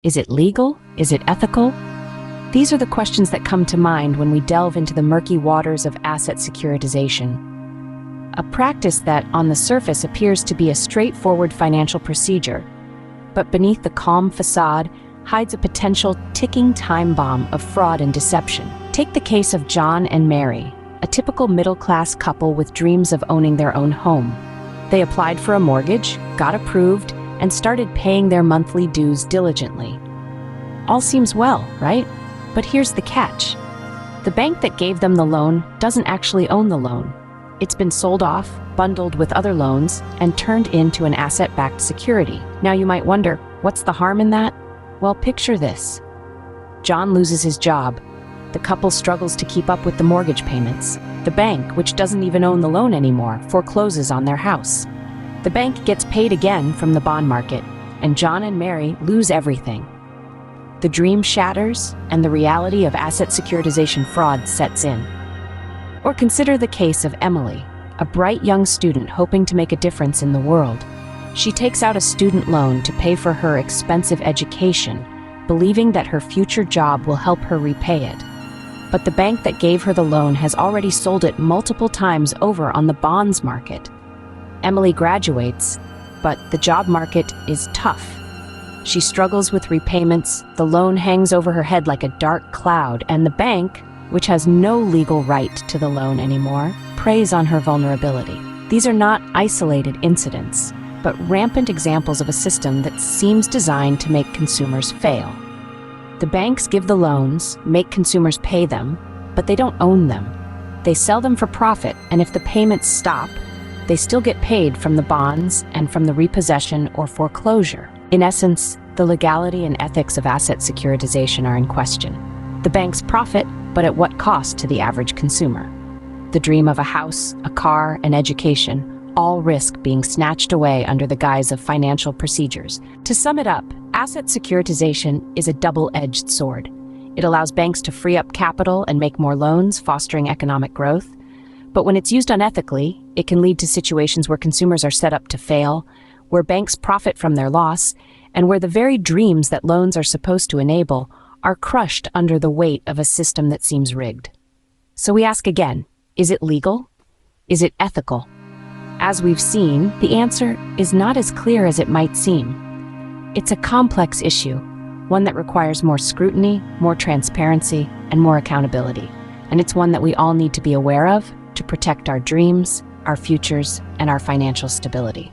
Is it legal? Is it ethical? These are the questions that come to mind when we delve into the murky waters of asset securitization, a practice that, on the surface, appears to be a straightforward financial procedure, but beneath the calm facade hides a potential ticking time bomb of fraud and deception. Take the case of John and Mary, a typical middle-class couple with dreams of owning their own home. They applied for a mortgage, got approved, and started paying their monthly dues diligently. All seems well, right? But here's the catch. The bank that gave them the loan doesn't actually own the loan. It's been sold off, bundled with other loans, and turned into an asset-backed security. Now you might wonder, what's the harm in that? Well, picture this. John loses his job. The couple struggles to keep up with the mortgage payments. The bank, which doesn't even own the loan anymore, forecloses on their house. The bank gets paid again from the bond market, and John and Mary lose everything. The dream shatters, and the reality of asset securitization fraud sets in. Or consider the case of Emily, a bright young student hoping to make a difference in the world. She takes out a student loan to pay for her expensive education, believing that her future job will help her repay it. But the bank that gave her the loan has already sold it multiple times over on the bonds market. Emily graduates, but the job market is tough. She struggles with repayments, the loan hangs over her head like a dark cloud, and the bank, which has no legal right to the loan anymore, preys on her vulnerability. These are not isolated incidents, but rampant examples of a system that seems designed to make consumers fail. The banks give the loans, make consumers pay them, but they don't own them. They sell them for profit, and if the payments stop, they still get paid from the bonds and from the repossession or foreclosure. In essence, the legality and ethics of asset securitization are in question. The banks profit, but at what cost to the average consumer? The dream of a house, a car, and education all risk being snatched away under the guise of financial procedures. To sum it up, asset securitization is a double-edged sword. It allows banks to free up capital and make more loans, fostering economic growth. But when it's used unethically, it can lead to situations where consumers are set up to fail, where banks profit from their loss, and where the very dreams that loans are supposed to enable are crushed under the weight of a system that seems rigged. So we ask again, is it legal? Is it ethical? As we've seen, the answer is not as clear as it might seem. It's a complex issue, one that requires more scrutiny, more transparency, and more accountability. And it's one that we all need to be aware of to protect our dreams, our futures, and our financial stability.